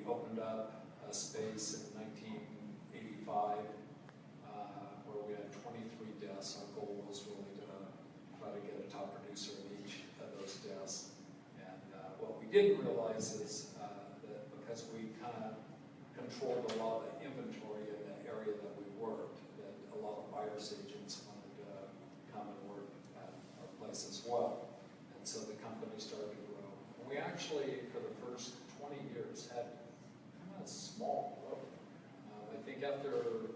opened up a space in 1985 where we had 23 desks. Our goal was really to try to get a top producer in each of those desks. And what we didn't realize is that because we kind of controlled a lot of the inventory in the area that we worked, that a lot of buyer's agents wanted to come and work at our place as well. And so the company started to grow. And we actually, for the first 20 years, had kind of a small growth. I think after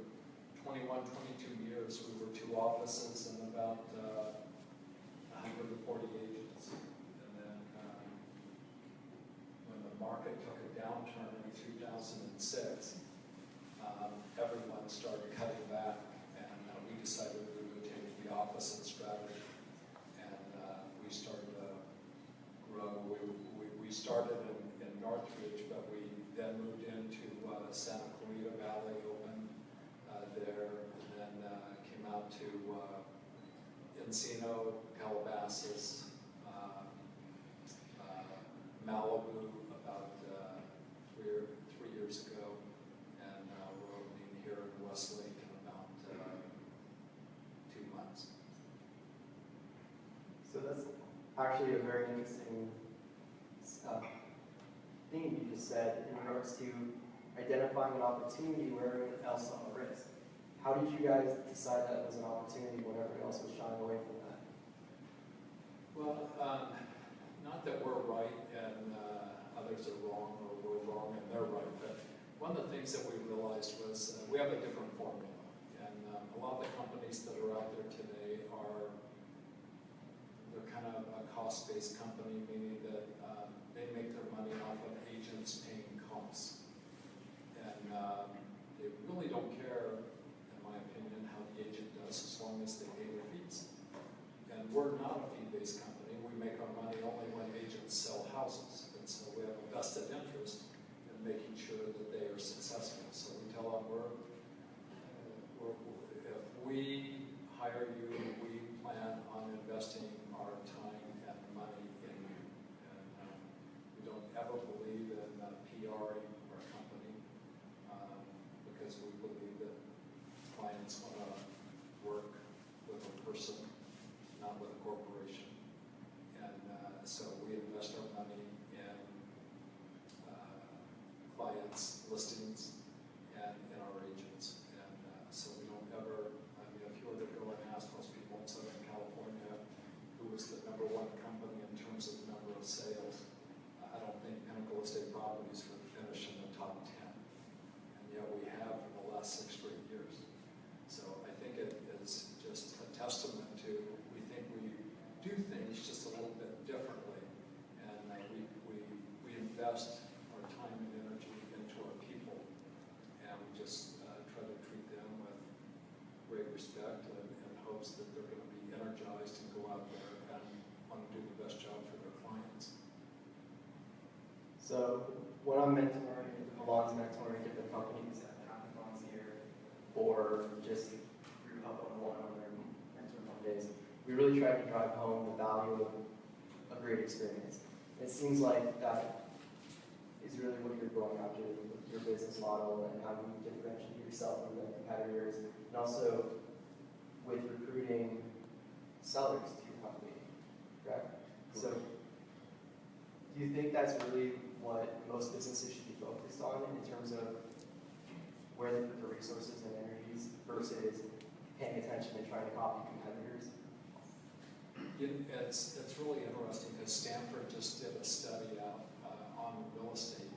21, 22 years, we were 2 offices and about 140 agents. And then when the market took a downturn in 2006, everyone started cutting back, and we decided we would take the opposite strategy. And we started to grow. We started in Northridge, but we then moved into Santa Clarita Valley, opened there, and then came out to Encino, Calabasas, Malibu about 3 years ago, and we're opening here in Westlake in about 2 months. So that's actually a very interesting thing you just said in regards to identifying an opportunity where everyone else saw a risk. How did you guys decide that was an opportunity when everyone else was shying away from that? Well, not that we're right and others are wrong, or we're wrong and they're right, but one of the things that we realized was we have a different formula. And a lot of the companies that are out there today they're kind of a cost-based company, meaning that they make their money off of agents paying costs. And they really don't care, in my opinion, how the agent does as long as they pay their fees. And we're not a fee-based company. We make our money only when agents sell houses. And so we have a vested interest in making sure that they are successful. So we tell them if we hire you, we plan on investing our time and money in you. And we don't ever believe in PRing our company because we believe that clients want to work with a person, not with a corporation. And so we invest our money in clients' listings and in our agents. And so we don't ever, I mean, if you were to go and ask most people in Southern California who was the #1 company in terms of the number of sales, I don't think Pinnacle Estate Properties would finish in the top 10. And yet we have for the last 6 straight years. So I think it is just a testament to, we think we do things just a little bit differently. And we invest our time and energy into our people. And we just try to treat them with great respect and hopes that they're going to be energized and go out there and want to do the best job for their clients. So when I'm mentoring, Alon's mentoring different companies at hackathons here, or just through HUB101 on their mentor Mondays, we really try to drive home the value of a great experience. It seems like that is really what you're going after with your business model and how you differentiate yourself from the competitors, and also with recruiting sellers to your company, correct? So do you think that's really what most businesses should be focused on in terms of where they put their resources and energies versus paying attention and trying to copy competitors? It's really interesting because Stanford just did a study out on real estate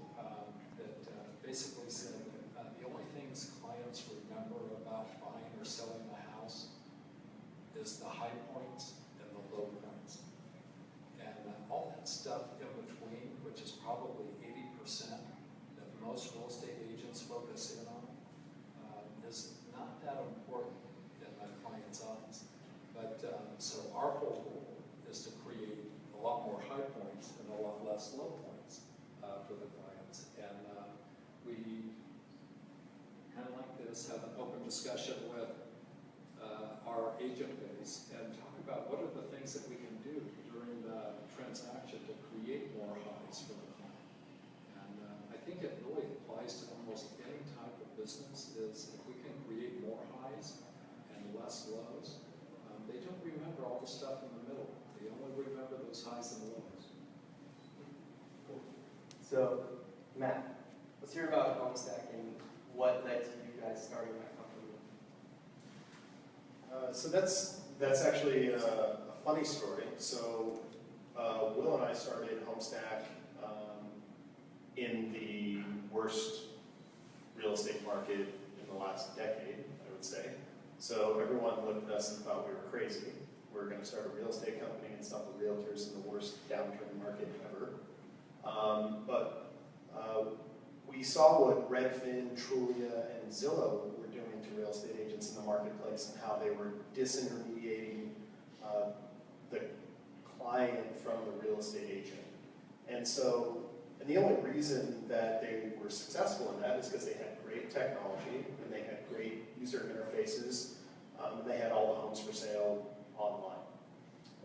that basically said that the only things clients remember about buying or selling a house is the high points and the low points. And all that stuff in between, which is probably 80% that most real estate agents focus in on, is not that important in the client's eyes. But so our whole goal is to create a lot more high points and a lot less low points for the clients. And we kind of like this, have an open discussion with our agent base and talk about what are the things that we can do during the transaction to create more highs for the client. And I think it really less lows. They don't remember all the stuff in the middle. They only remember those highs and lows. So, Matt, let's hear about Homestack and what led to you guys starting that company. So that's actually a funny story. So Will and I started Homestack in the worst real estate market in the last decade, I would say. So everyone looked at us and thought we were crazy. We were going to start a real estate company and sell to realtors in the worst downturn market ever. But we saw what Redfin, Trulia, and Zillow were doing to real estate agents in the marketplace and how they were disintermediating the client from the real estate agent. And the only reason that they were successful in that is because they had great technology and they had great user interfaces and they had all the homes for sale online.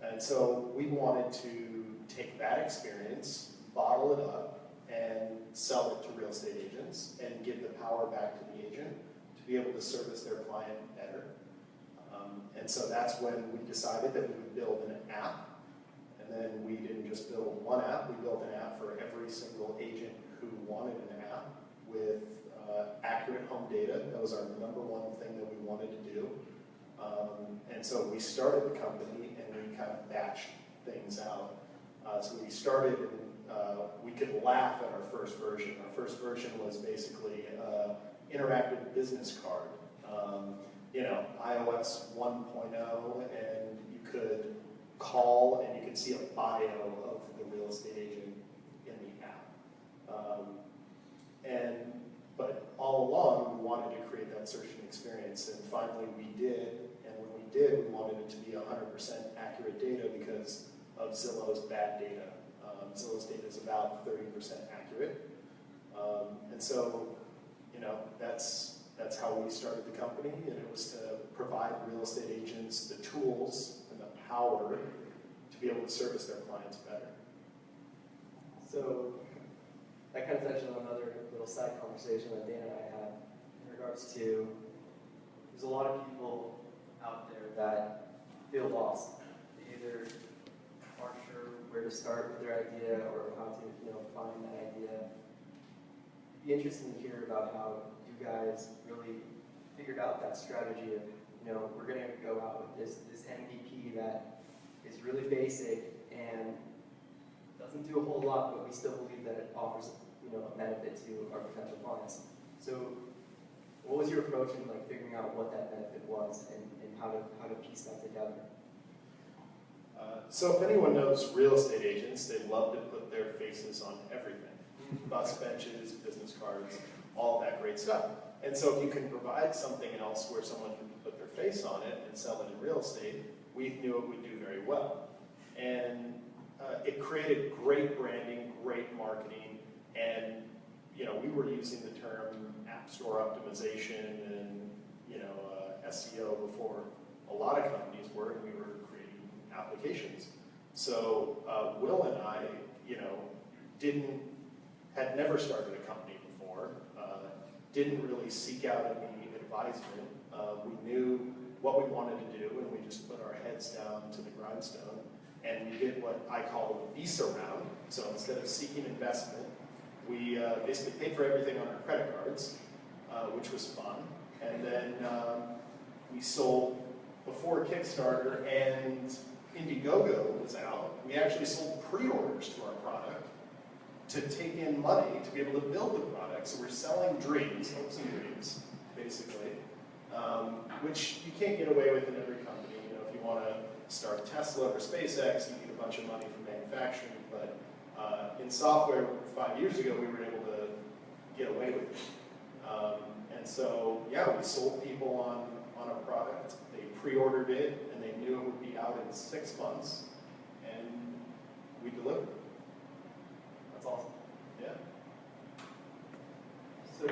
And so we wanted to take that experience, bottle it up, and sell it to real estate agents and give the power back to the agent to be able to service their client better. And so that's when we decided that we would build an app. And then we didn't just build one app, we built an app for every single agent who wanted an app with accurate home data. That was our number one thing that we wanted to do. And so we started the company and we kind of batched things out. So we started, we could laugh at our first version. Our first version was basically interactive business card. iOS 1.0, and you could call and you could see a bio of the real estate agent in the app. But all along, we wanted to create that searching experience, and finally we did. And when we did, we wanted it to be 100% accurate data because of Zillow's bad data. Zillow's data is about 30% accurate. And so, that's how we started the company, and it was to provide real estate agents the tools and the power to be able to service their clients better. So that kind of touched on another little side conversation that Dan and I had in regards to there's a lot of people out there that feel lost. They either aren't sure where to start with their idea or how to find that idea. It'd be interesting to hear about how you guys really figured out that strategy of, we're going to go out with this MVP that is really basic and doesn't do a whole lot, but we still believe that it offers a benefit to our potential clients. So what was your approach in figuring out what that benefit was and how to piece that together? So if anyone knows real estate agents, they love to put their faces on everything. Bus benches, business cards, all that great stuff. And so if you can provide something else where someone can put their face on it and sell it in real estate, we knew it would do very well. And it created great branding, great marketing, and we were using the term app store optimization and SEO before a lot of companies were, and we were creating applications. So Will and I, had never started a company before, didn't really seek out any advisement. We knew what we wanted to do, and we just put our heads down to the grindstone, and we did what I call a Visa round. So instead of seeking investment, we basically paid for everything on our credit cards, which was fun. And then we sold before Kickstarter and Indiegogo was out. We actually sold pre-orders to our product to take in money to be able to build the product. So we're selling dreams, hopes and dreams, basically, which you can't get away with in every company. If you want to start Tesla or SpaceX, you need a bunch of money for manufacturing. But in software, 5 years ago, we were able to get away with it. And so, yeah, we sold people on a product. They pre-ordered it, and they knew it would be out in 6 months, and we delivered. That's awesome. Yeah. So,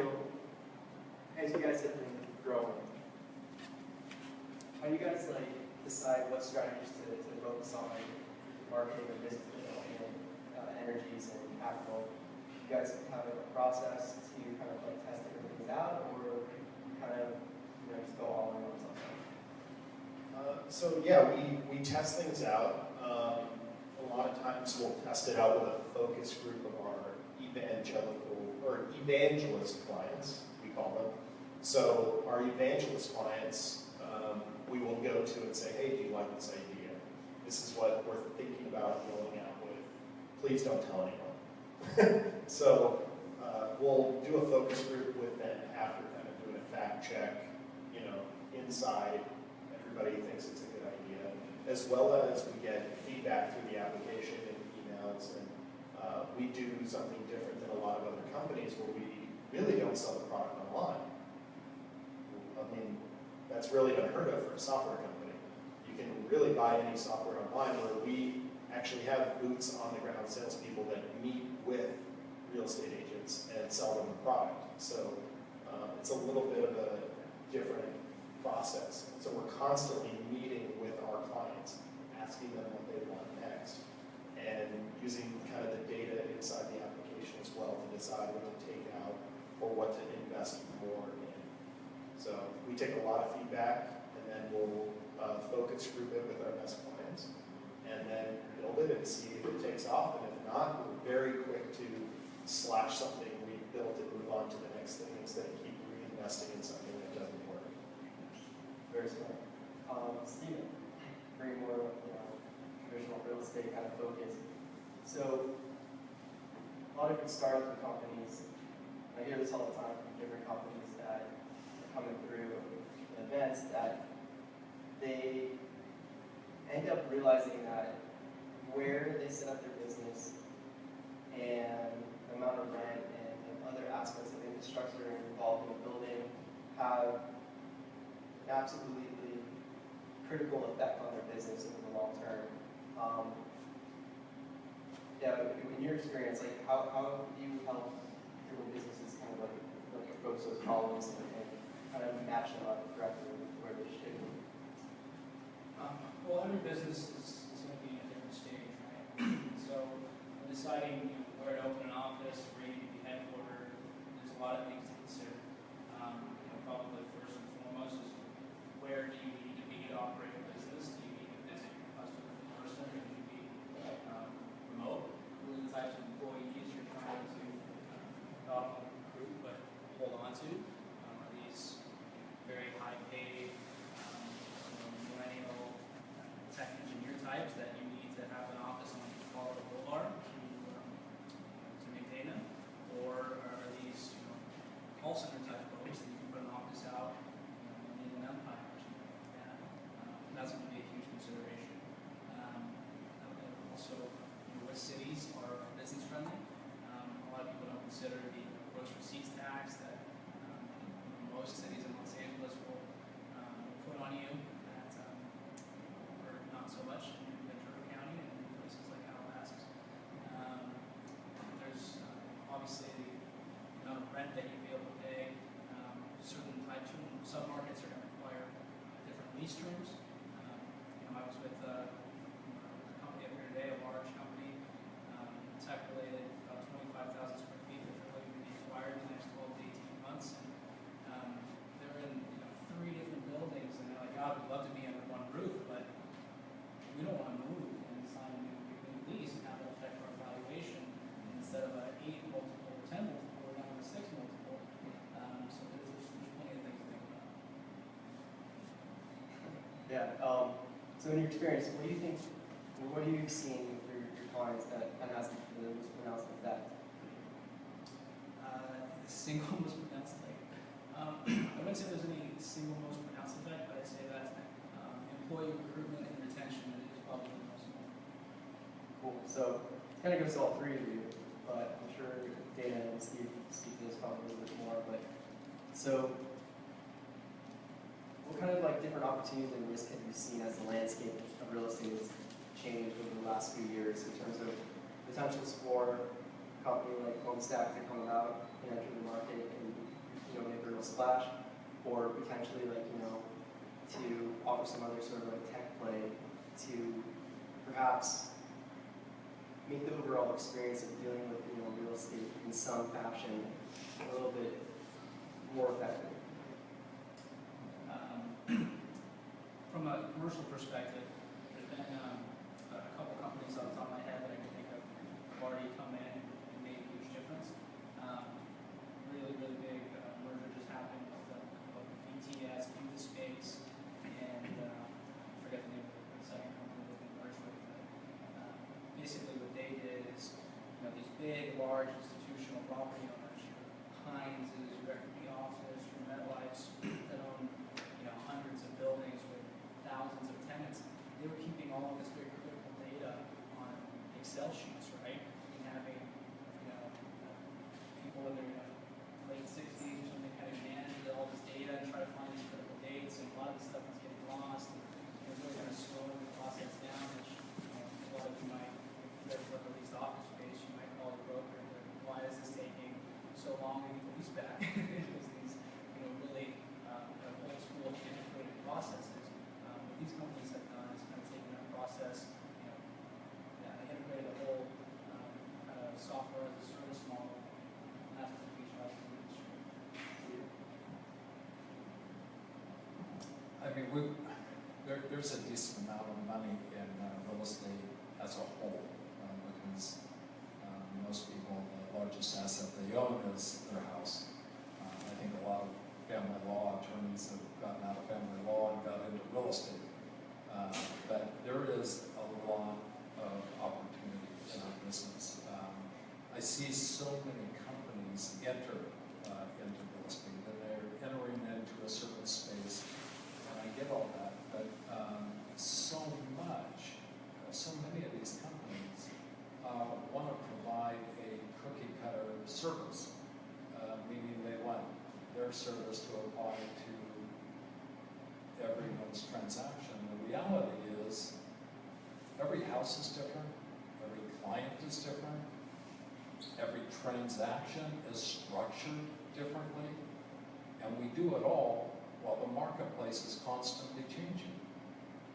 as you guys have been growing, how do you guys decide what strategies to focus on, marketing and business development, energies and capital? You guys have a process to kind of test different things out, or you kind of just go all in on something? So yeah, we test things out. A lot of times we'll test it out with a focus group of our evangelist clients, we call them. So our evangelist clients, we will go to and say, hey, do you like this idea? This is what we're thinking about going out with. Please don't tell anyone. So we'll do a focus group with them after kind of doing a fact check, inside. Everybody thinks it's a good idea, as well as we get feedback through the application and emails, and we do something different than a lot of other companies where we really don't sell the product online. I mean, that's really unheard of for a software company. You can really buy any software online, where we actually have boots on the ground salespeople that meet with real estate agents and sell them the product. So it's a little bit of a different process. So we're constantly meeting with our clients, asking them what they want next, and using kind of the data inside the application as well to decide what to take out or what to invest more in. So we take a lot of feedback, and then we'll focus group it with our best clients, and then build it and see if it takes off. And if not, we're very quick to slash something we built and move on to the next thing instead of keep reinvesting in something that doesn't work. Very smart. Steven, very more traditional real estate kind of focus. So a lot of different startup companies, I hear this all the time from different companies that are coming through events, that they end up realizing that where they set up their business and the amount of rent and other aspects of infrastructure involved in the building have an absolutely critical effect on their business over the long term. In your experience, like how do you help different businesses kind of like approach those problems and kind of match them up correctly where they should be? Well, every business is going to be in a different stage, right? So deciding where to open an office, where you need to be headquartered, there's a lot of things to consider. Probably first and foremost is where do you need to be to operate a business? Do you need to visit your customer in person, or do you be remote? Who are the types of employees you're trying to not only recruit but hold on to? Are these very high-paid, millennial tech engineer types that you need to have an office on Colorado Boulevard to maintain them? Or are these call center type folks that you can put an office out in an empire or something like that? That's going to be a huge consideration. Also, what cities are business friendly? A lot of people don't consider the gross receipts tax that most cities in Los Angeles will put on you that or not so much in Ventura County and in places like Calabasas. There's obviously the amount of rent that you'd be able to pay. Certain types of submarkets are going to require different lease terms. I was with a company up here today, a large company, tech-related, about 25,000 square feet that they're looking to be acquired in the next 12 to 18 months. And they're in 3 different buildings, and they're like, God, we'd love to be under one roof, but we don't want to move and sign a new lease and have it affect our valuation. And instead of an 8 multiple or 10 multiple, we're down to 6 multiple. So there's plenty of things to think about. Yeah. So in your experience, what do you think? What are you seeing for your clients that has the most pronounced effect? The single most pronounced effect. I wouldn't say there's any single most pronounced effect, but I'd say that employee recruitment and retention is probably the most important. Cool. So it kind of goes to all 3 of you, but I'm sure Dana and Steve speak to this probably a little bit more. But so, what kind of different opportunities and risks have you seen as the landscape of real estate has changed over the last few years in terms of potentials for a company like Homestack to come out and enter the market and make a real splash, or potentially to offer some other sort of tech play to perhaps make the overall experience of dealing with real estate in some fashion a little bit more effective? From from a commercial perspective, there's been a couple companies off the top of my head that I can think of have already come in and made a huge difference. Really, really big merger just happened with BTS, View Space, and I forget the name of the second company that they merged with. Basically, what they did is, these big, large institutional property owners, your Heinz, your Equity Office, your MetLifes, that own hundreds of buildings with thousands of tenants, they were keeping all of this very critical data on Excel sheets, right? And having, people in their late 60s or something kind of manage all this data and try to find these critical dates, and a lot of this stuff was getting lost, and it was really kind of slowing the process down, which a lot of you might, if you're at least office space, you might call the broker and go, why is this taking so long to get the lease back? Because these, really kind of old school antiquated processes. What these companies have done is kind of taken that process, integrated a whole kind of software as a service model, and that's what we try to do in the industry. I mean, there's a decent amount of money in real estate as a whole, because most people, the largest asset they own is their house. I think a lot of family law attorneys have gotten out of family law and got into real estate. But there is a lot of opportunity in our business. I see so many companies enter into real estate, and they're entering into a certain space, and I get all that, but so many of these companies want to provide a cookie cutter service, meaning they want their service to apply to everyone's transaction. The reality is every house is different, every client is different, every transaction is structured differently, and we do it all while the marketplace is constantly changing.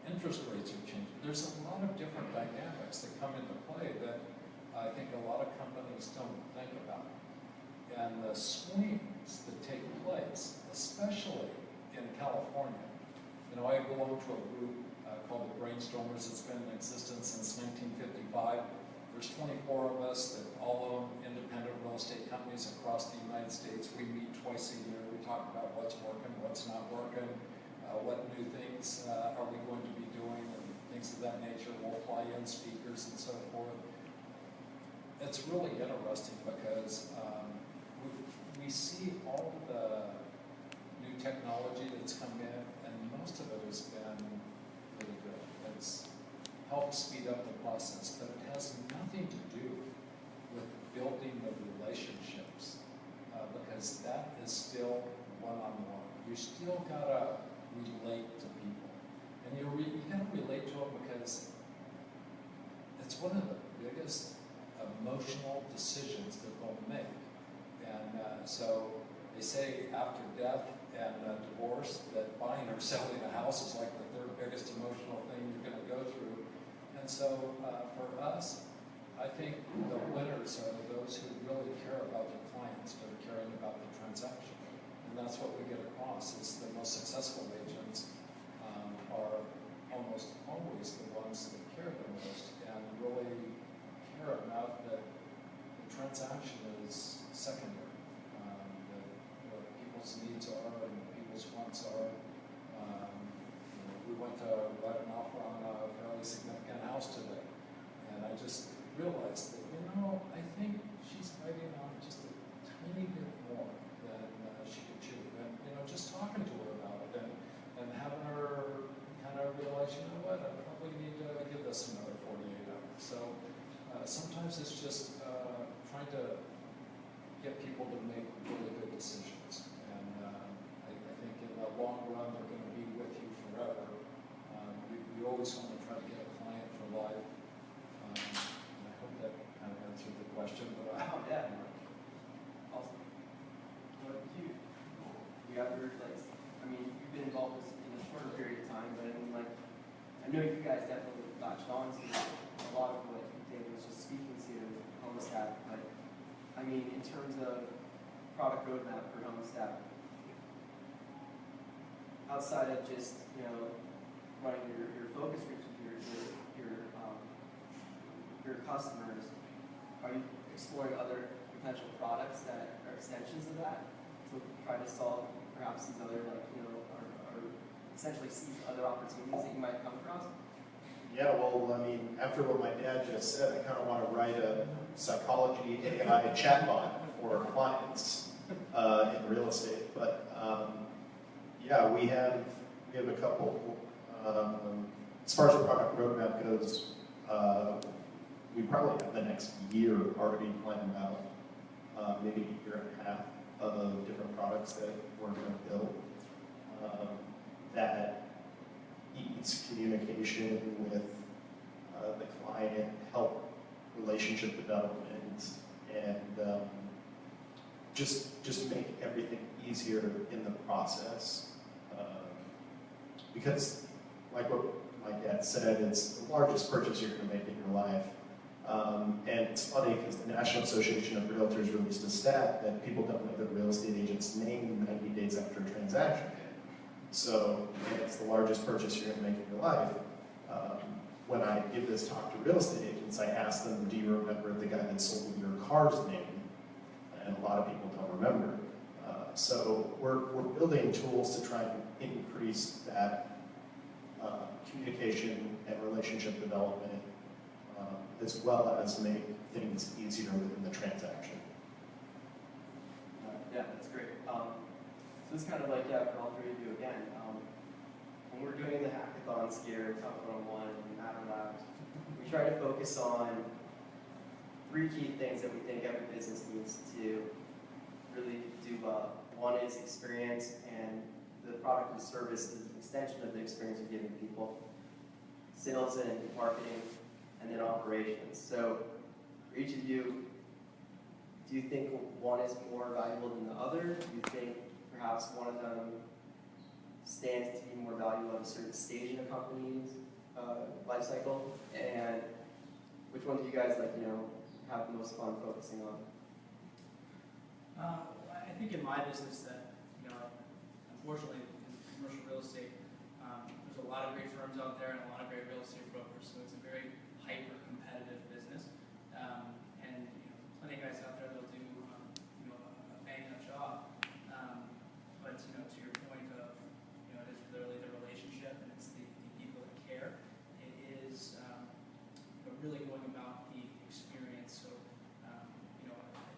Interest rates are changing. There's a lot of different dynamics that come into play that I think a lot of companies don't think about. And the swings that take place, especially in California. I belong to a group called the Brainstormers. It's been in existence since 1955. There's 24 of us that all own independent real estate companies across the United States. We meet twice a year. We talk about what's working, what's not working, what new things are we going to be doing, and things of that nature. We'll fly in speakers and so forth. It's really interesting because we see all the new technology that's come in, and most of it has been really good. It's helped speed up the process, but it has nothing to do with building the relationships, because that is still one-on-one. You still gotta relate to people, and you gotta relate to them because it's one of the biggest emotional decisions that they'll make. And so they say after death and divorce that buying or selling a house is like the third biggest emotional thing you're going to go through. And so for us, I think the winners are those who really care about their clients, that are caring about the transaction. And that's what we get across, is the most successful agents are almost always the ones that care the most and really care enough that the transaction is secondary. What people's needs are and people's wants are. We went to write an offer on a fairly significant house today, and I just realized that, I think she's biting on just a tiny bit more than she could chew. And, just talking to her about it and having her kind of realize, what, I probably need to give this another 48 hours. So sometimes it's just trying to get people to make really good decisions. And I think in the long run, they're going to be with you forever. You always want to try to get a client for life. And I hope that kind of answered the question. But Wow, yeah. Awesome. What did you ever, you've been involved in a shorter period of time, but I know you guys definitely latched on to a lot of what David was just speaking to Homestat, but in terms of product roadmap for Homestat, outside of just, running your focus groups with your customers, are you exploring other potential products that are extensions of that to try to solve perhaps these other, like, or essentially seize other opportunities that you might come across? Yeah, well, I mean, after what my dad just said, I kind of want to write a psychology AI chatbot for clients in real estate. But yeah, we have a couple. As far as the product roadmap goes, we probably have the next year already planned out, maybe a year and a half of different products that we're going to build that ease communication with the client, help relationship development, and just make everything easier in the process. Because, like what my dad said, it's the largest purchase you're going to make in your life. And it's funny because the National Association of Realtors released a stat that people don't know the real estate agent's name 90 days after a transaction. So it's the largest purchase you're going to make in your life. When I give this talk to real estate agents, I ask them, do you remember the guy that sold your car's name? And a lot of people don't remember. So we're building tools to try and increase that communication and relationship development, as well as make things easier within the transaction. Yeah, that's great. So it's kind of like, yeah, for all three of you again. When we're doing the hackathons here, HUB101 and Matter Labs, we try to focus on 3 key things that we think every business needs to really do well. One is experience, and the product and service is an extension of the experience you're giving people. Sales and marketing, and then operations. So for each of you, do you think one is more valuable than the other? Do you think perhaps one of them stands to be more valuable at a certain stage in a company's life cycle? And which one do you guys have the most fun focusing on? I think in my business that, unfortunately in commercial real estate, there's a lot of great firms out there and a lot of great real estate brokers, so it's a very hyper-competitive business. And plenty of guys out there that'll do a bang-up job. But to your point of it is literally the relationship and it's the people that care. It is really going about the experience. So I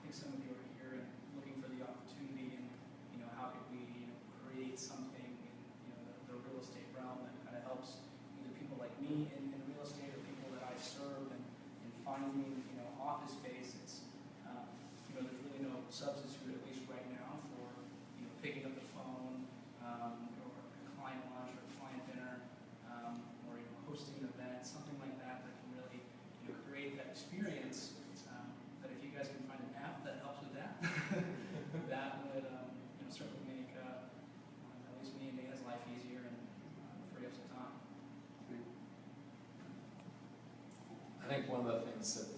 think some of you are here and looking for the opportunity and how could we create something in the real estate realm that kind of helps either people like me in real estate or people that I serve and finding office space. It's there's really no substitute, at least right now, for picking up the phone or a client lunch or a client dinner or hosting an event, something like that that can really create that experience. But if you guys can find an app that helps with that, that would certainly make at least me and Dana's life easier and free up some time. I think one of the things that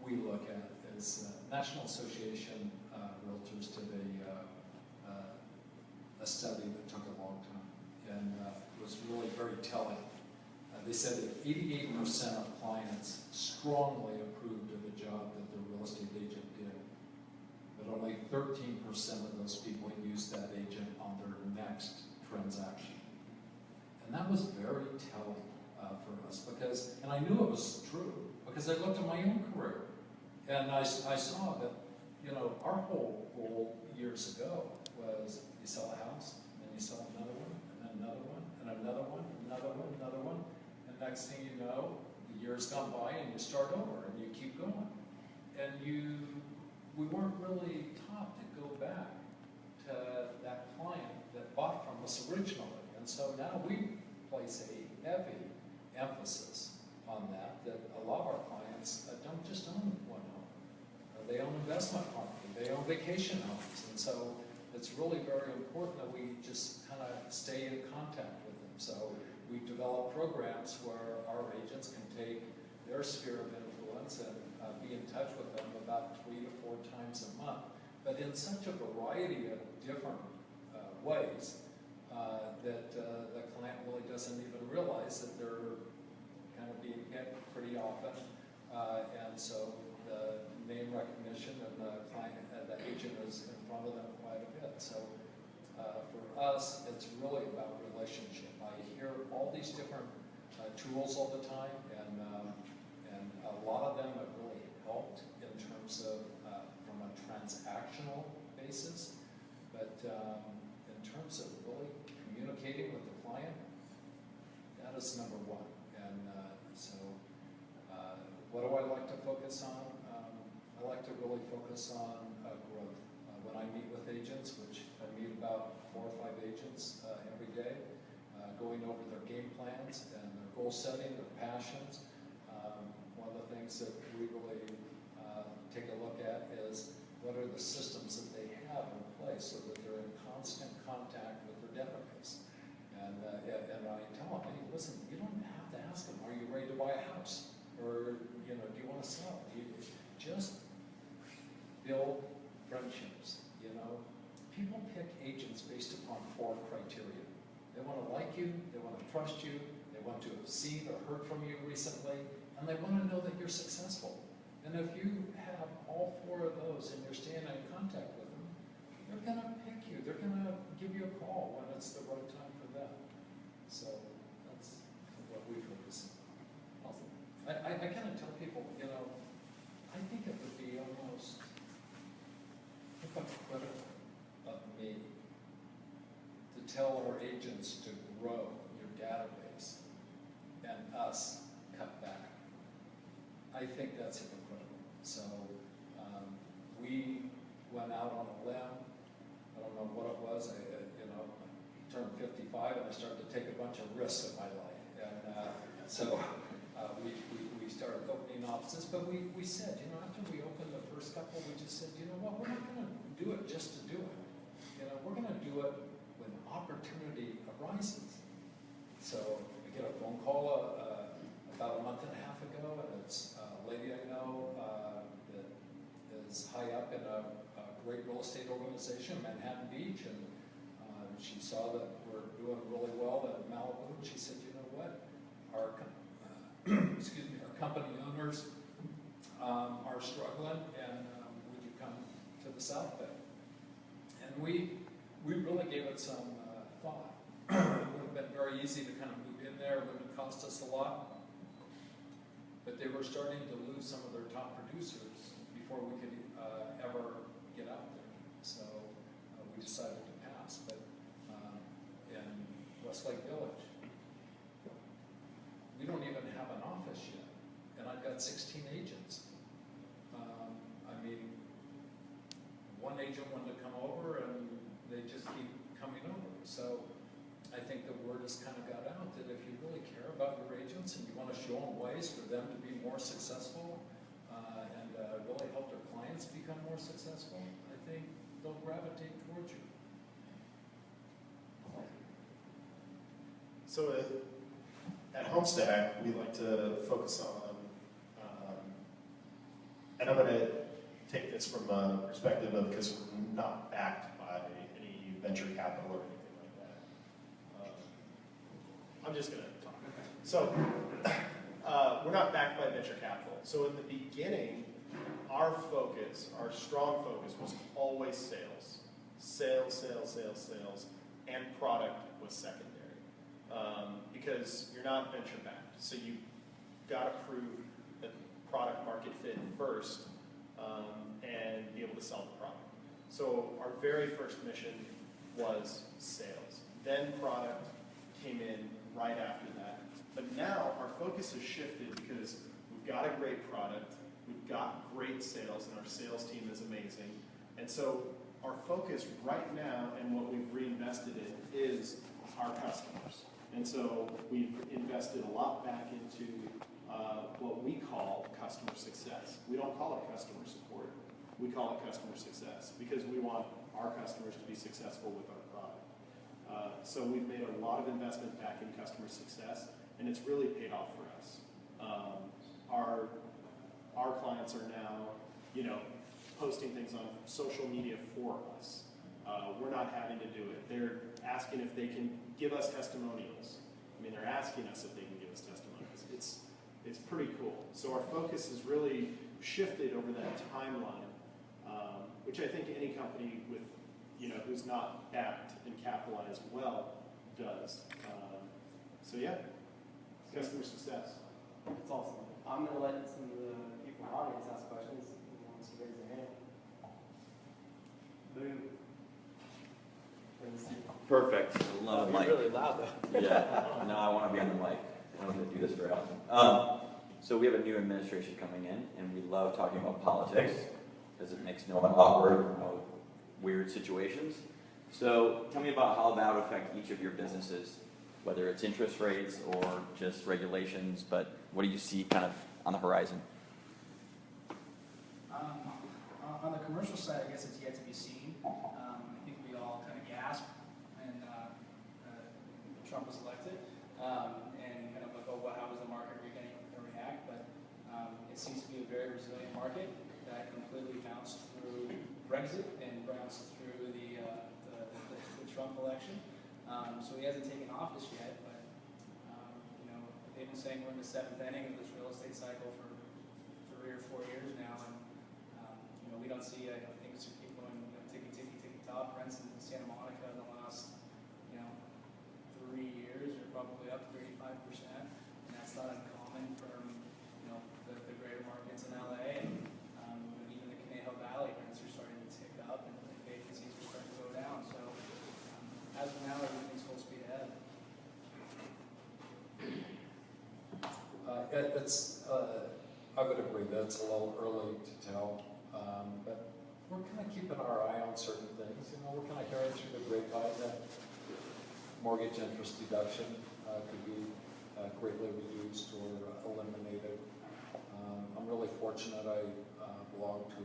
we look at is National Association Realtors did a study that took a long time and was really very telling. They said that 88% of clients strongly approved of the job that the real estate agent did, but only 13% of those people used that agent on their next transaction. And that was very telling for us because, and I knew it was true, because I looked at my own career and I saw that, our whole goal years ago was you sell a house, and then you sell another one, and then another one, and another one, another one, another one. And next thing you know, the years gone by and you start over and you keep going. And we weren't really taught to go back to that client that bought from us originally. And so now we place a heavy emphasis on that a lot of our clients don't just own one home. They own investment property, they own vacation homes. And so it's really very important that we just kind of stay in contact with them. So we've developed programs where our agents can take their sphere of influence and be in touch with them about 3 to 4 times a month, but in such a variety of different ways that the client really doesn't even realize that they're kind of being hit pretty often. And so the name recognition and the client, the agent is in front of them quite a bit. So for us, it's really about relationship. I hear all these different tools all the time, and a lot of them have really helped in terms of from a transactional basis. But in terms of really communicating with the client, that is number one. And what do I like to focus on? I like to really focus on growth. When I meet with agents, which I meet about 4 or 5 agents every day, going over their game plans and their goal setting, their passions. One of the things that we really take a look at is what are the systems that they have in place so that they're in constant contact with their database. And I tell them, hey, listen, you don't have to ask them, are you ready to buy a house? Or, do you want to sell? Just build friendships, People pick agents based upon 4 criteria. They want to like you, they want to trust you, they want to have seen or heard from you recently, and they want to know that you're successful. And if you have all 4 of those and you're staying in contact with them, they're going to pick you. They're going to give you a call when it's the right time for them. So that's what we focus on. I kind of tell people, I think it would be almost hypocritical of me to tell our agents to grow your database and us cut back. I think that's hypocritical. So we went out on a limb. I don't know what it was. I turned 55 and I started to take a bunch of risks in my life. And so we started opening offices, but we said, after we opened the first couple, we just said, what, we're not going to do it just to do it. We're going to do it when opportunity arises. So I get a phone call about a month and a half ago, and it's a lady I know that is high up in a great real estate organization, Manhattan Beach, and she saw that we're doing really well at Malibu, and she said, you know what, our company owners are struggling, and would you come to the South Bay? And we really gave it some thought. It would have been very easy to kind of move in there. It wouldn't have cost us a lot. But they were starting to lose some of their top producers before we could ever get out there. So we decided to pass. But in Westlake Village, we don't even have an office yet. And I've got 16 agents. One agent wanted to come over, and they just keep coming over. So I think the word has kind of got out that if you really care about your agents and you want to show them ways for them to be more successful and really help their clients become more successful, I think they'll gravitate towards you. So at Homestack, we like to focus on, and I'm going to take this from a perspective of, because we're not backed by any venture capital or anything like that. I'm just going to talk. So we're not backed by venture capital. So in the beginning, our focus, our strong focus was always sales. Sales, and product was secondary. Because you're not venture backed. So you've got to prove that product market fit first and be able to sell the product. So our very first mission was sales. Then product came in right after that. But now our focus has shifted because we've got a great product, we've got great sales, and our sales team is amazing. And so our focus right now and what we've reinvested in is our customers. And so we've invested a lot back into what we call customer success. We don't call it customer support. We call it customer success because we want our customers to be successful with our product. So we've made a lot of investment back in customer success, and it's really paid off for us. Our clients are now, posting things on social media for us. we're not having to do it. They're asking if they can give us testimonials. I mean, they're asking us if they can give us testimonials. It's pretty cool. So our focus has really shifted over that timeline, which I think any company with, who's not backed and capitalized well does. So yeah, customer success. It's awesome. I'm going to let some of the people in the audience ask questions. Who wants to raise their hand? Boom. Perfect. I love the mic. Really loud though. Yeah. No, I want to be on the mic. I don't get to do this very often. So we have a new administration coming in, and we love talking about politics because it makes no one awkward or no weird situations. So tell me about how that would affect each of your businesses, whether it's interest rates or just regulations, but what do you see kind of on the horizon? On the commercial side, I guess it's yet to be seen. I think we all kind of gasped when Trump was elected, and kind of like, oh, well, how was the market going to react? But it seems to be a very resilient market that completely bounced through Brexit and bounced through the Trump election. So he hasn't taken office yet, but they've been saying we're in the 7th inning of this real estate cycle for 3 or 4 years now, and we don't see, I think it's keep going ticky top. Rents in Santa Monica in the last 3 years are probably up 35%, and that's not uncommon from the greater markets in LA, and even the Conejo Valley rents are starting to tick up, and the vacancies are starting to go down. So as of now, everything's full speed ahead. I would agree that it's a little early to tell, but we're kind of keeping our eye on certain things. We're kind of hearing through the grapevine that mortgage interest deduction could be greatly reduced or eliminated. I'm really fortunate I belong to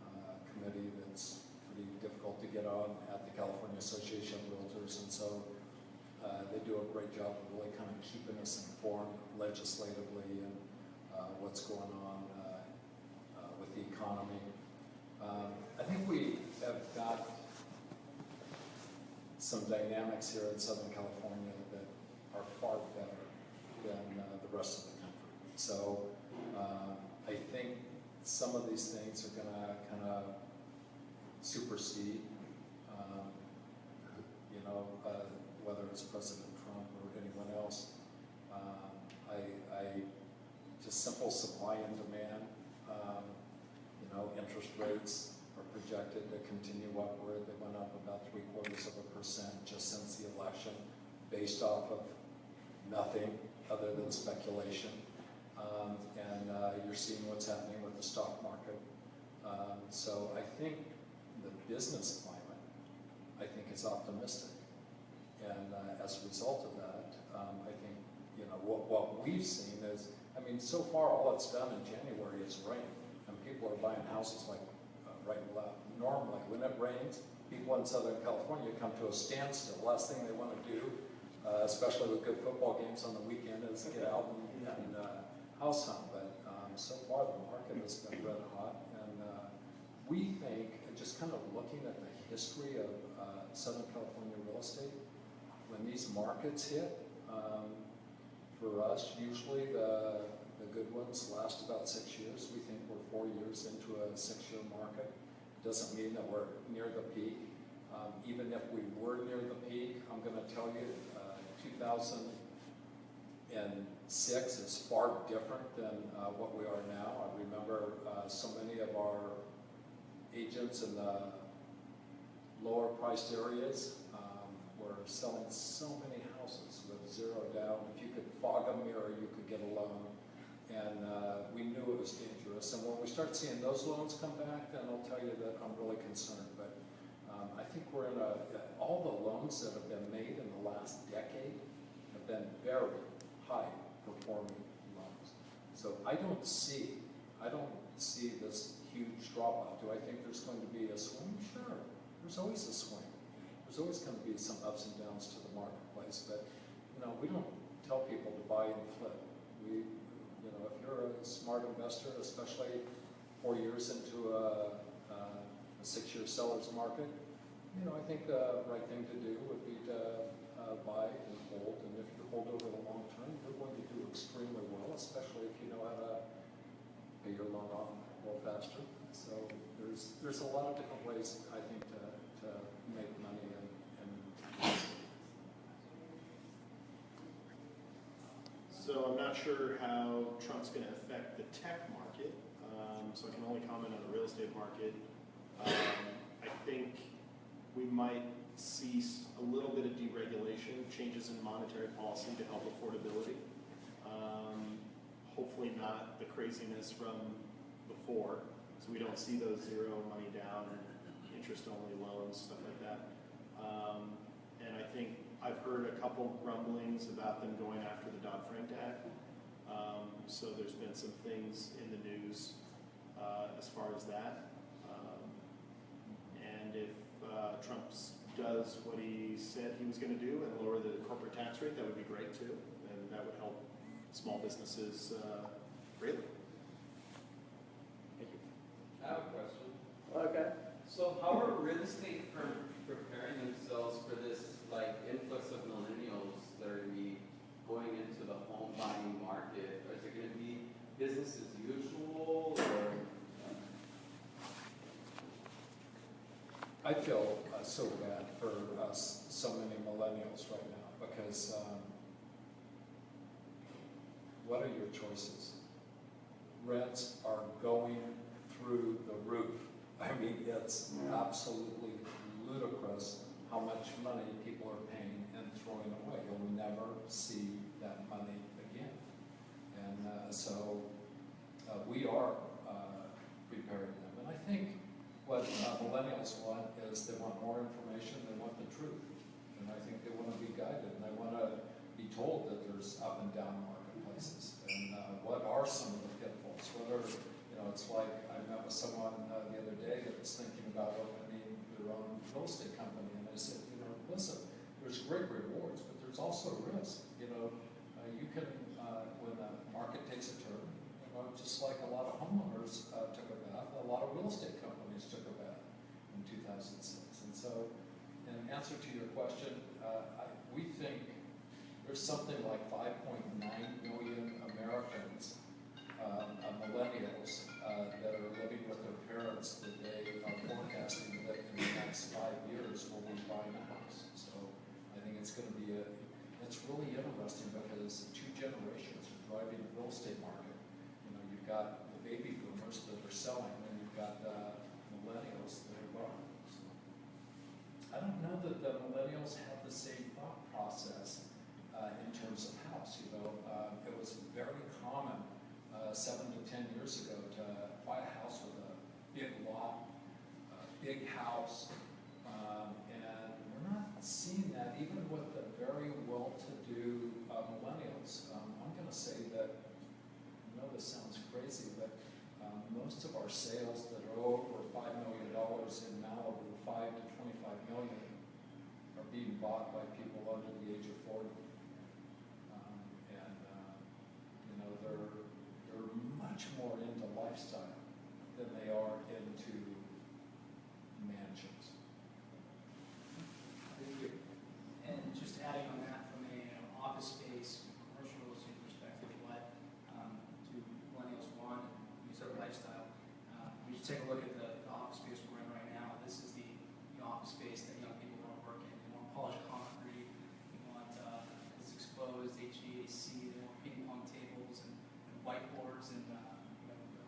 a committee that's pretty difficult to get on at the California Association of Realtors, and so they do a great job of really kind of keeping us informed legislatively and what's going on with the economy. I think we have got some dynamics here in Southern California that are far better than the rest of the country. So I think some of these things are going to kind of supersede, whether it's President Trump or anyone else. Just simple supply and demand. Interest rates are projected to continue upward. They went up about 0.75% just since the election, based off of nothing other than speculation. And you're seeing what's happening with the stock market. So I think the business climate, is optimistic. And as a result of that, I think what we've seen is, so far all it's done in January is rain, and people are buying houses like right and left. Normally, when it rains, people in Southern California come to a standstill. Last thing they want to do, especially with good football games on the weekend, is get out and house hunt. But so far the market has been red hot, and we think, just kind of looking at the history of Southern California real estate, when these markets hit, for us, usually the good ones last about 6 years. We think we're 4 years into a 6-year market. Doesn't mean that we're near the peak. Even if we were near the peak, I'm going to tell you, 2006 is far different than what we are now. I remember so many of our agents in the lower priced areas were selling so many houses with 0 down. If you could fog a mirror, you could get a loan. And we knew it was dangerous. And when we start seeing those loans come back, then I'll tell you that I'm really concerned. But I think we're in all the loans that have been made in the last decade have been very high performing loans. So I don't see this huge drop off. Do I think there's going to be a swing? Sure. There's always a swing. There's always going to be some ups and downs to the marketplace. But we don't tell people to buy and flip. If you're a smart investor, especially 4 years into a 6-year seller's market, I think the right thing to do would be to buy and hold, and if you hold over the long term, you're going to do extremely well, especially if you know how to pay your loan off a little faster. So there's a lot of different ways, I think, to make money and So I'm not sure how Trump's going to affect the tech market, so I can only comment on the real estate market. I think we might see a little bit of deregulation, changes in monetary policy to help affordability. Hopefully not the craziness from before, so we don't see those zero money down and interest-only loans, stuff like that. And I think I've heard a couple grumblings about them going after the Dodd-Frank Act. So there's been some things in the news as far as that. And if Trump does what he said he was going to do and lower the corporate tax rate, that would be great too. And that would help small businesses greatly. Thank you. I have a question. Okay. So how are real estate firms preparing themselves for this influx of millennials that are going to be going into the home buying market? Or is it going to be business as usual, or? I feel so bad for so many millennials right now because what are your choices? Rents are going through the roof. I mean, it's absolutely ludicrous how much money people are paying and throwing away. You'll never see that money again. And so we are preparing them. And I think what millennials want is they want more information, they want the truth. And I think they want to be guided, and they want to be told that there's up and down marketplaces. And what are some of the pitfalls? Whether, it's like I met with someone the other day that was thinking about opening their own real estate company. And I said, listen, there's great rewards, but there's also risk. You can, when the market takes a turn, just like a lot of homeowners took a bath, a lot of real estate companies took a bath in 2006. And so, in answer to your question, we think there's something like 5.9 million Americans, millennials, that are living with their parents that they are forecasting that in the next 5 years will be buying a house. So I think it's going to be it's really interesting because two generations are driving the real estate market. You've got the baby boomers that are selling, and you've got millennials that are buying. So I don't know that the millennials have the same thought process in terms of house. It was very common 7 to 10 years ago to buy a house with a big lot, a big house, and we're not seeing that even with the very well-to-do millennials. I'm going to say that, I know this sounds crazy, but most of our sales that are over $5 million in Malibu, 5 to 25 million, are being bought by people under the age of 40. They're much more into lifestyle than they are into mansions. Thank you. And just adding on that from a office space, commercial real estate perspective, what do millennials want? You said lifestyle. We should take a look at the office space we're in right now. This is the office space that young people want to work in. They want polished concrete. They want it's exposed HVAC. They want ping pong tables and whiteboards and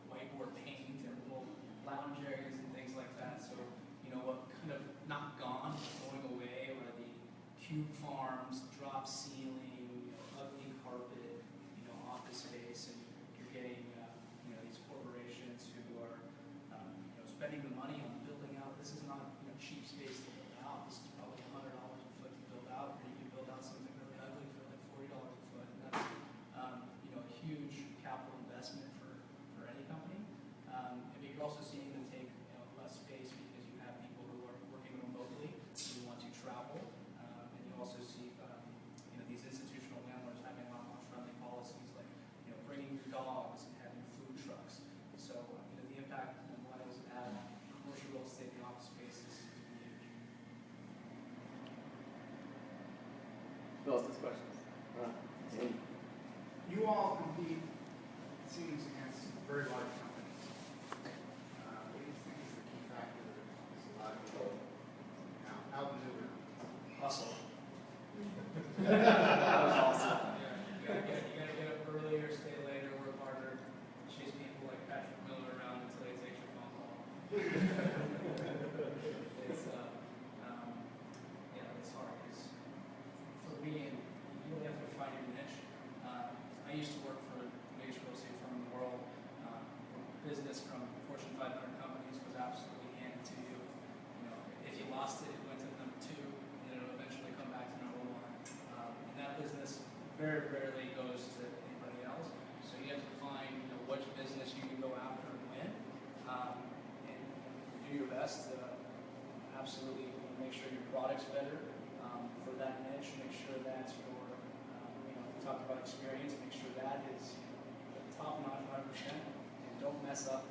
whiteboard paint and little lounge areas and things like that. So what kind of not gone, going away are the cube farms, drop ceiling, ugly carpet, office space, and you're getting these corporations who are spending the money on building out. This is not cheap space to build out. This is probably $100 a foot to build out, or you can build out something really ugly for like $40 a foot, and that's a huge capital investment for any company. And you can also see them take less space because you have people who are working remotely who want to travel, and you also see these institutional landlords having a lot more friendly policies like bringing your dogs and having food trucks. So the impact that millennials have had on commercial real estate and office space is huge. Who else has questions? You all compete, it seems, against very large companies. What do you think is the key factor that has allowed you to outmaneuver? Hustle. That was awesome. You gotta get up earlier, stay later, work harder, chase people like Patrick Miller around until he takes your phone call. It's, it's hard, because for me, you really have to find your niche. I used to work for the biggest real estate firm in the world. Business from Fortune 500 companies was absolutely handed to you. If you lost it, it went to number 2, and it'll eventually come back to number 1. And that business very rarely goes to anybody else. So you have to find, which business you can go after and win, and do your best to absolutely make sure your product's better for that niche. Make sure that's your, we talked about experience. Make sure that is top notch 100%, and don't mess up.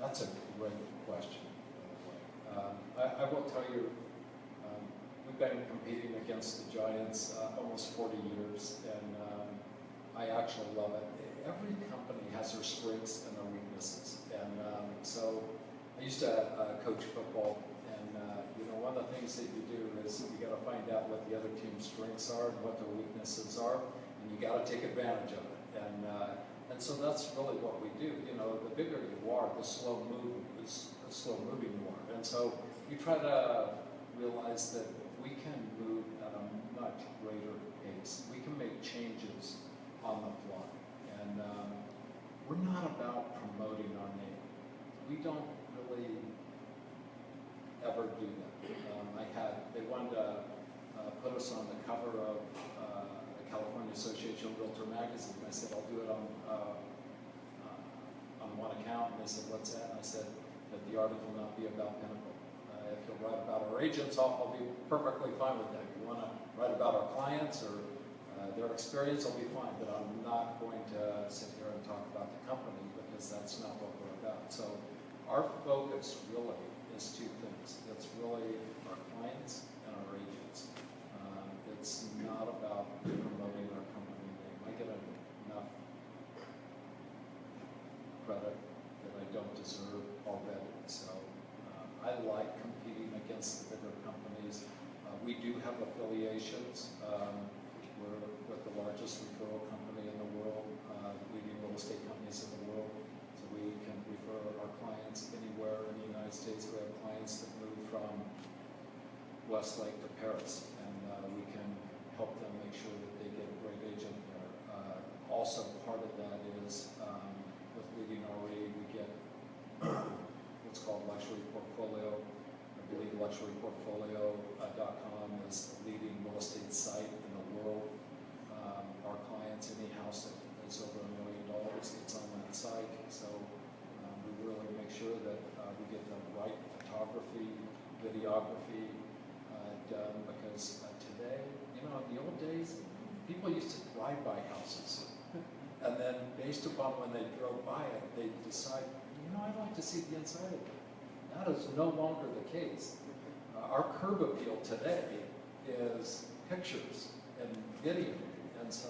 That's a great question, by the way. I will tell you, we've been competing against the giants almost 40 years, and I actually love it. Every company has their strengths and their weaknesses, and so I used to coach football, and one of the things that you do is you got to find out what the other team's strengths are and what their weaknesses are, and you got to take advantage of it. And so that's really what we do. The bigger you are, the slow moving you are. And so you try to realize that we can move at a much greater pace. We can make changes on the fly. And we're not about promoting our name. We don't really ever do that. They wanted to put us on the cover of the California Association of Realtor magazine. I said, I'll do it on one account. And they said, what's that? And I said, that the article not be about Pinnacle. If you'll write about our agents, I'll be perfectly fine with that. If you want to write about our clients or their experience, I'll be fine. But I'm not going to sit here and talk about the company, because that's not what we're about. So our focus really is 2 things. It's really our clients and our agents. It's not about promoting our company name. I get enough credit that I don't deserve already. So I like competing against the bigger companies. We do have affiliations. We're with the largest referral company in the world, leading real estate companies in the world. So we can refer our clients anywhere in the United States. We have clients that move from Westlake to Paris, and we can help them make sure that they get a great agent there. Also, part of that is with leading RE, we get what's called luxury portfolio. I believe luxuryportfolio.com is the leading real estate site in the world. Our clients, any house that is over $1 million, it's on that site. So we really make sure that we get the right photography, videography done, because today, in the old days, people used to drive by houses. And then based upon when they drove by it, they decide, I'd like to see the inside of it. That is no longer the case. Our curb appeal today is pictures and video. And so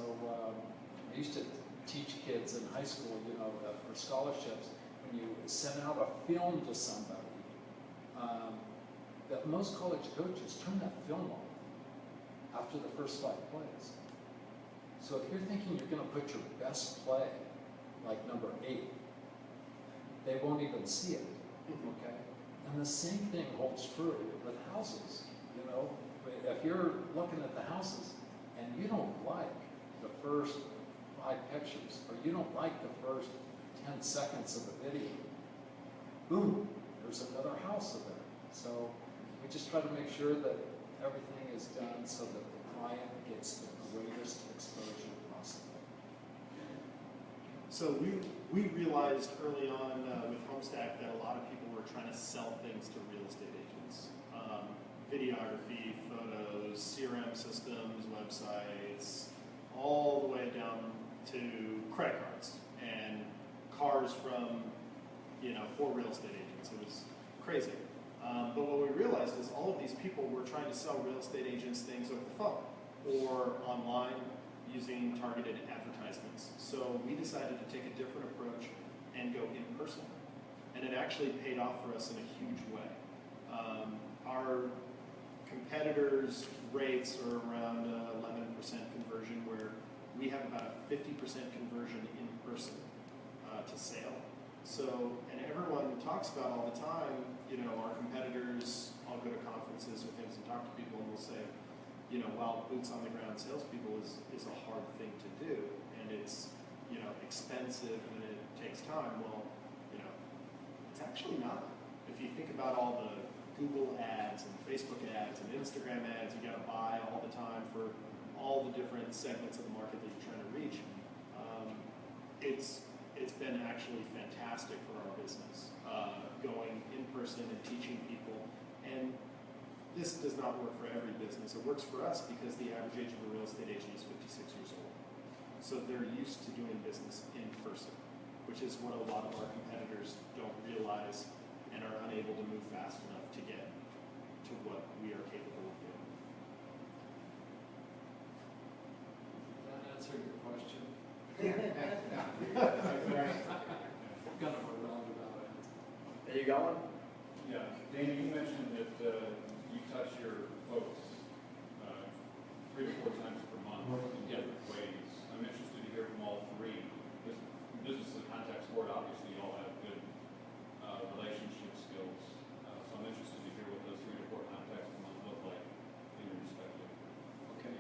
I used to teach kids in high school, for scholarships, when you send out a film to somebody, that most college coaches turn that film off after the first 5 plays. So if you're thinking you're going to put your best play, like number 8, they won't even see it, okay? And the same thing holds true with houses, If you're looking at the houses and you don't like the first 5 pictures, or you don't like the first 10 seconds of the video, boom, there's another house of it. So we just try to make sure that everything is done so that the client gets the greatest exposure possible. So we realized early on with Homestack that a lot of people were trying to sell things to real estate agents. Videography, photos, CRM systems, websites, all the way down to credit cards and cars from, for real estate agents. It was crazy. But what we realized is all of these people were trying to sell real estate agents things over the phone or online using targeted advertisements. So we decided to take a different approach and go in person. And it actually paid off for us in a huge way. Our competitors' rates are around 11% conversion, where we have about a 50% conversion in person to sale. So, and everyone talks about all the time, you know, our competitors, I'll go to conferences or things and talk to people and we'll say, you know, while boots on the ground salespeople is a hard thing to do, and it's, you know, expensive and it takes time, well, you know, it's actually not. If you think about all the Google ads and Facebook ads and Instagram ads, you gotta buy all the time for all the different segments of the market that you're trying to reach. It's been actually fantastic for our business, going in person and teaching people. And this does not work for every business. It works for us because the average age of a real estate agent is 56 years old. So they're used to doing business in person, which is what a lot of our competitors don't realize and are unable to move fast enough to get to what we are capable of doing. Did that answer your question? Kind of a roundabout answer. Are you going? Yeah, Dana, you mentioned that you touch your folks 3 to 4 times per month in different ways. I'm interested to hear from all three. Business is a contact sport. Obviously, you all have good relationship skills. So I'm interested to hear what those 3 to 4 contacts per month look like in your respective. Okay.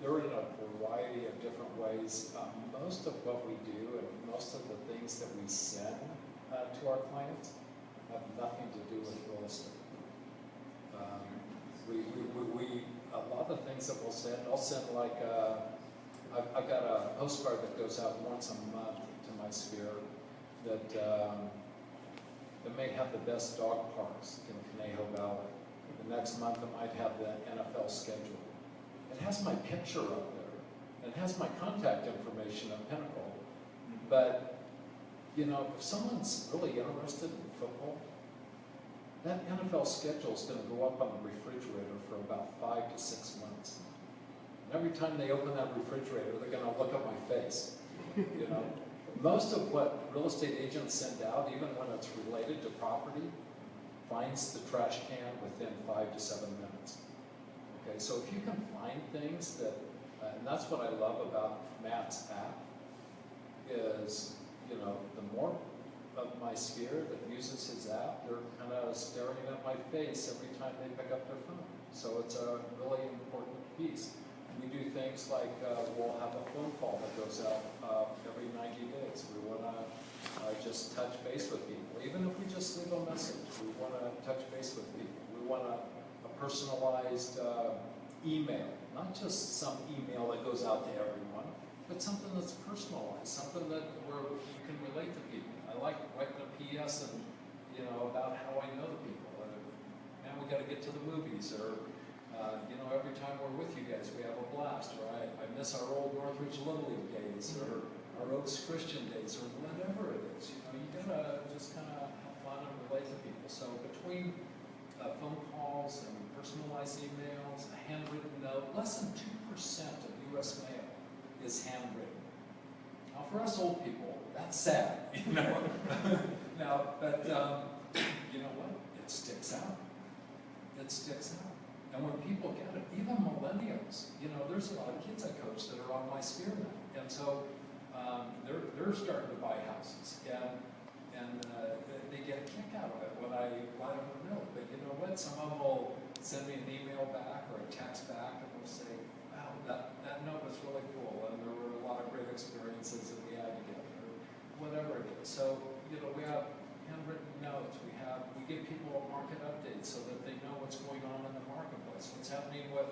They're in a variety of different ways. Most of what we do and most of the things that we send to our clients have nothing to do with real estate. A lot of things that we'll send, I'll send like, I've got a postcard that goes out once a month to my sphere that may have the best dog parks in Conejo Valley. The next month it might have the NFL schedule. It has my picture up there. It has my contact information at Pinnacle. But, you know, if someone's really interested in football, that NFL schedule is going to go up on the refrigerator for about 5 to 6 months. And every time they open that refrigerator, they're going to look at my face. You know, most of what real estate agents send out, even when it's related to property, finds the trash can within 5 to 7 minutes. Okay, so if you can find things that, and that's what I love about Matt's app, is, you know, the more of my sphere that uses his app, they're kind of staring at my face every time they pick up their phone. So it's a really important piece. We do things like we'll have a phone call that goes out every 90 days. We want to just touch base with people. Even if we just leave a message, we want to touch base with people. We want a personalized email, not just some email that goes out to everyone, but something that's personalized, something that where you can relate to people. I like writing a PS and, you know, about how I know the people. Man, we got to get to the movies, or you know, every time we're with you guys, we have a blast. Or I miss our old Northridge Little League days, or our Oaks Christian days, or whatever it is. You know, you gotta just kind of have fun and relate to people. So between phone calls and personalized emails, a handwritten note, less than 2% of U.S. mail is handwritten. Now, for us old people, that's sad, you know. Now, but you know what? It sticks out. It sticks out. And when people get it, even millennials, you know, there's a lot of kids I coach that are on my sphere now, and so they're starting to buy houses, and they get a kick out of it when I write them a note. But you know what? Some of them will send me an email back or a text back, and they'll say, "Wow, that note was really cool, and there were a lot of great experiences that we had together," or whatever it is. So you know, we have handwritten notes. We give people a market update so that they know what's going on in the marketplace, what's happening with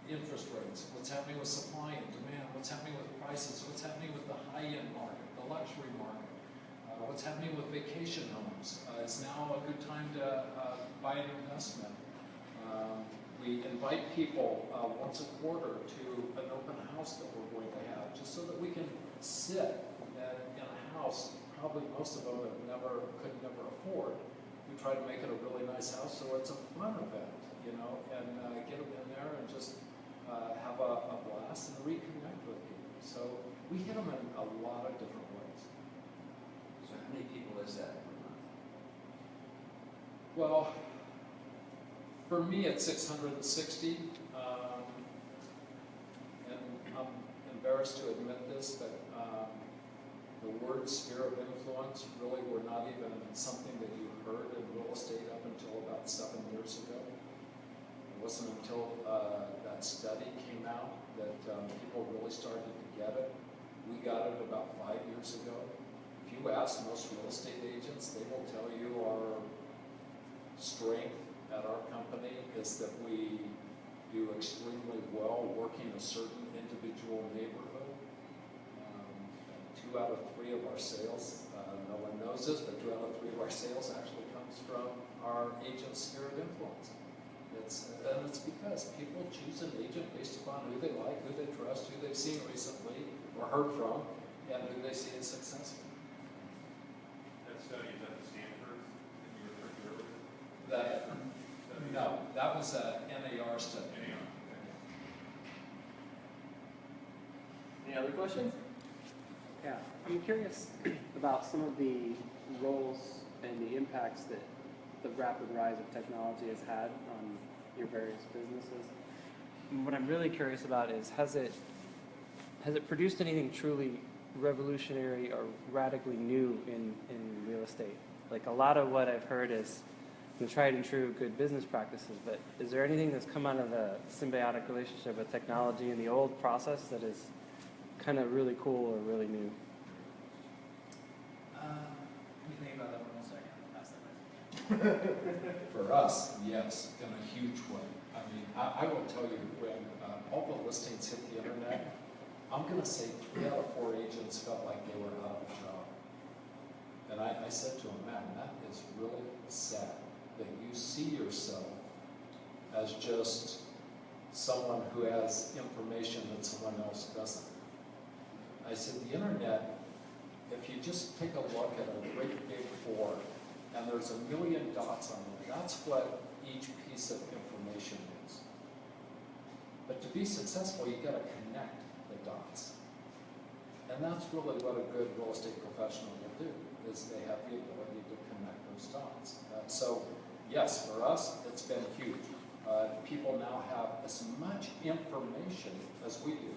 interest rates, what's happening with supply and demand, what's happening with prices, what's happening with the high-end market, the luxury market, what's happening with vacation homes. It's now a good time to buy an investment. We invite people once a quarter to an open house that we're going to have, just so that we can sit in a house probably most of them could never afford. we try to make it a really nice house, so it's a fun event, you know, and get them in there and just have a blast and reconnect with people. So we hit them in a lot of different ways. So how many people is that per month? Well, for me, it's 660. And I'm embarrassed to admit this, but the word sphere of influence really were not even something that you heard in real estate up until about 7 years ago. It wasn't until that study came out that people really started to get it. We got it about 5 years ago. If you ask most real estate agents, they will tell you our strength at our company is that we do extremely well working a certain individual neighborhood. 2 out of 3 of our sales, no one knows this, but 2 out of 3 of our sales actually comes from our agent's sphere of influence. And it's because people choose an agent based upon who they like, who they trust, who they've seen recently or heard from, and who they see as successful. That study is at the Stanford that you referred to earlier? No, that was a NAR study. NAR, Any other questions? Yeah, I'm curious about some of the roles and the impacts that the rapid rise of technology has had on your various businesses. And what I'm really curious about is, has it produced anything truly revolutionary or radically new in real estate? Like, a lot of what I've heard is the tried and true good business practices, but is there anything that's come out of the symbiotic relationship with technology and the old process that is kind of really cool or really new? Let me think about that for 1 second. I'll pass that back. For us, yes, in a huge way. I mean, I will tell you, when all the listings hit the internet, I'm going to say 3 out of 4 agents felt like they were out of a job. And I said to him, man, that is really sad that you see yourself as just someone who has information that someone else doesn't. I said, the internet, if you just take a look at a great big board, and there's a million dots on it, that's what each piece of information is. But to be successful, you've got to connect the dots. And that's really what a good real estate professional will do, is they have the ability to connect those dots. So yes, for us, it's been huge. People now have as much information as we do.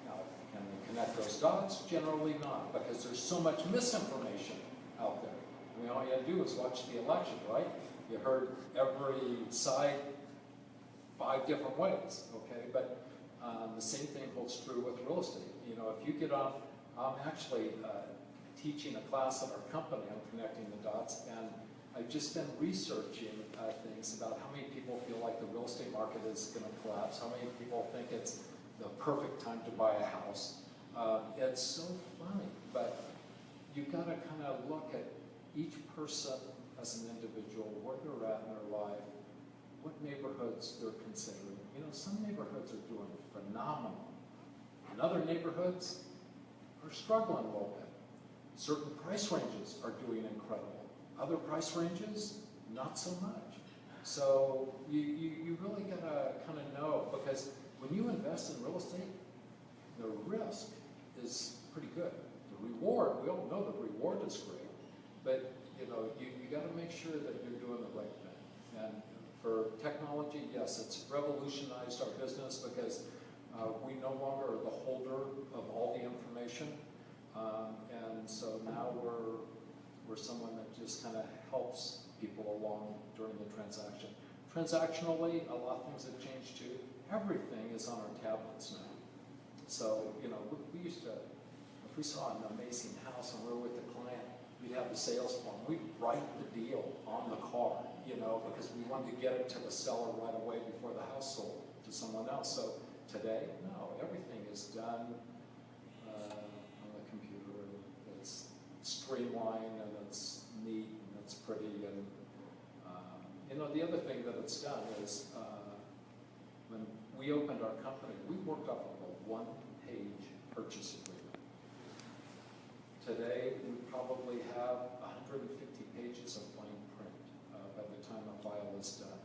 Now, can they connect those dots? Generally not, because there's so much misinformation out there. I mean, all you have to do is watch the election, right? You heard every side 5 different ways, okay? But the same thing holds true with real estate. You know, if you get on, I'm actually teaching a class at our company on connecting the dots, and I've just been researching things about how many people feel like the real estate market is going to collapse, how many people think it's the perfect time to buy a house. It's so funny, but you've got to kind of look at each person as an individual, where they're at in their life, what neighborhoods they're considering. You know, some neighborhoods are doing phenomenal, and other neighborhoods are struggling a little bit. Certain price ranges are doing incredible. Other price ranges, not so much. So you really gotta kind of know, because when you invest in real estate, the risk is pretty good. The reward, we all know the reward is great, but you know, you gotta make sure that you're doing the right thing. And for technology, yes, it's revolutionized our business, because we no longer are the holder of all the information. And so now we're someone that just kind of helps people along during the transaction. Transactionally, a lot of things have changed too. Everything is on our tablets now. So, you know, we used to, if we saw an amazing house and we were with the client, we'd have the sales form. We'd write the deal on the card, you know, because we wanted to get it to the seller right away before the house sold to someone else. So today, no, everything is done on the computer. It's streamlined and it's neat and it's pretty. And you know, the other thing that it's done is when we opened our company, we worked off of a 1-page purchase agreement. Today, we probably have 150 pages of fine print. by the time a file is done.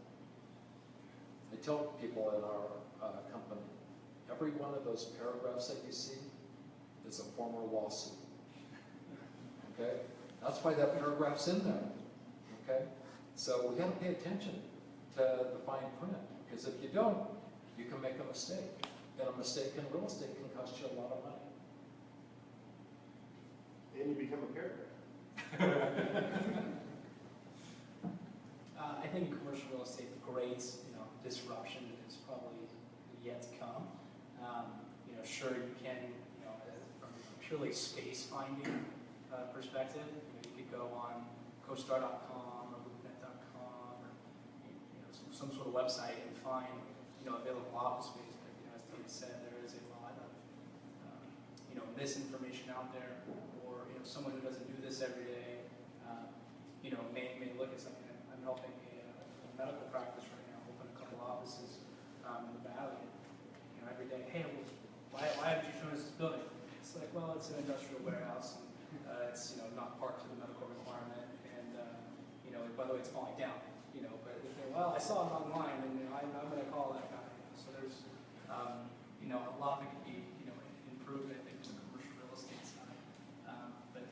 I tell people in our company, every one of those paragraphs that you see is a former lawsuit. Okay? That's why that paragraph's in there. Okay? So we gotta pay attention to the fine print, because if you don't, you can make a mistake. And a mistake in real estate can cost you a lot of money. And you become a paragraph. I think in commercial real estate, the great, disruption is probably yet to come. Sure, you can, from a purely space finding perspective, you could go on CoStar.com or LoopNet.com or some sort of website and find, available office space. But as Tina said, there is a lot of, misinformation out there, or someone who doesn't do this every day, may look at something. I'm helping a medical practice right now, open a couple offices in the valley. Every day, hey, why haven't you shown us this building? It's like, well, it's an industrial warehouse, and it's not parked to the medical requirement, and by the way, it's falling down. But they say, well, I saw it online, and I'm going to call that guy. So there's a lot that could be improved, I think, in the commercial real estate side. But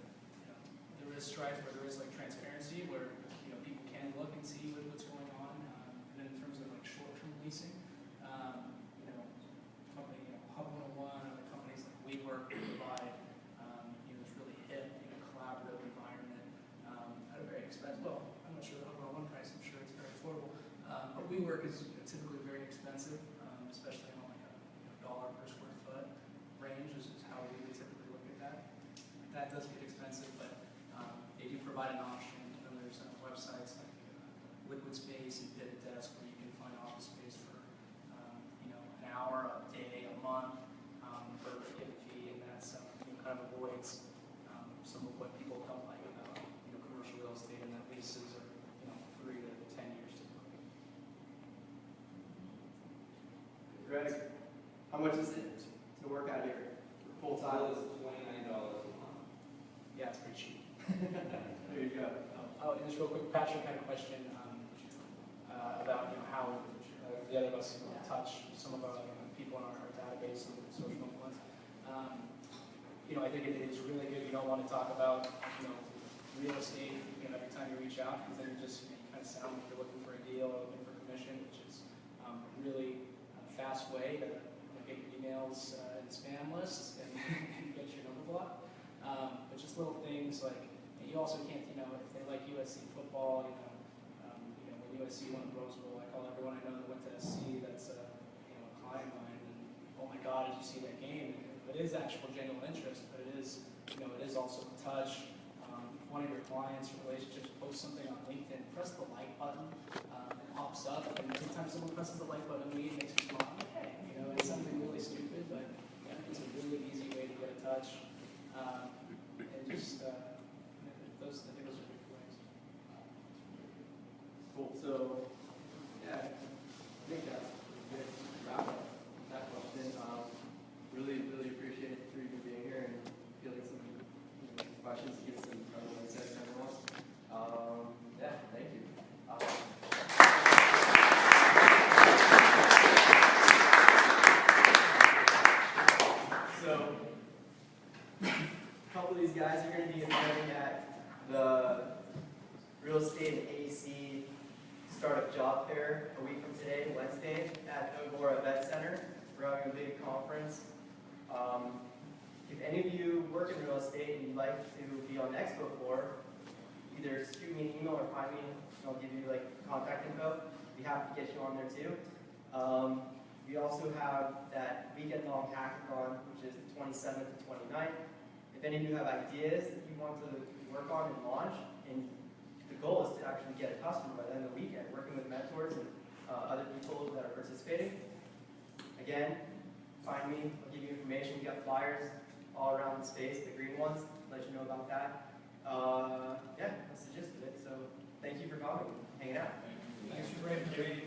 there is strides where there is like transparency, where people can look and see what's going on. And then in terms of like short-term leasing, company HUB101, other companies like WeWork provide this really hip, collaborative environment at a very expensive. Well, I'm not sure the HUB101 price. I'm sure it's very affordable. But WeWork is typically very expensive, especially on like a dollar per square foot range is how we would typically look at that. That does get expensive, but they do provide an option. And then there's websites like Liquid Space and Pivot Desk where you can find office space for an hour, a day, a month for a given fee, and that's kind of avoids some of what people don't like about commercial real estate, and that leases are 3 to 10 years typically. Greg, how much is it to work out here full time? Bill is $29 a month. Yeah, it's pretty cheap. There you go. Oh, and just real quick, Patrick had a question about how the other of us touch some of our people in our database and social influence. I think it is really good. You don't want to talk about real estate every time you reach out, because then you just you kind of sound like you're looking for a deal or looking for commission, which is a really fast way to get your emails and spam lists and get your number blocked. But just little things like, you also can't, if they like USC football, when USC won the Rose Bowl, I call everyone I know that went to SC that's a client of mine, and oh my God, did you see that game? It is actual genuine interest, but it is, it is also a touch. If one of your clients or relationships posts something on LinkedIn, press the like button. It pops up, and every time someone presses the like button, it makes me smile. Hey, it's something really stupid, but it's a really easy way to get a touch. And just I think those are good ways. Cool. So, yeah, I think that's a good wrap up that question. Really appreciate the three of you being here and fielding some questions to get some insights from everyone. Yeah, thank you. So, a couple of these guys are going to be attending at the Real Estate AEC Startup Job Fair a week from today, Wednesday, at Agora Event Center. We're having a big conference. If any of you work in real estate and you'd like to be on the expo floor, either shoot me an email or find me, and I'll give you contact info. Be happy to get you on there too. We also have that weekend-long hackathon, which is the 27th and 29th. If any of you have ideas that you want to work on and launch, and the goal is to actually get a customer by the end of the weekend, working with mentors and other people that are participating. Again, find me, I'll give you information. We got flyers all around the space, the green ones, let you know about that. Yeah, that's the gist of it. So thank you for coming and hanging out. Thanks for bringing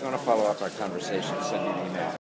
want to follow up our conversation, send me an email.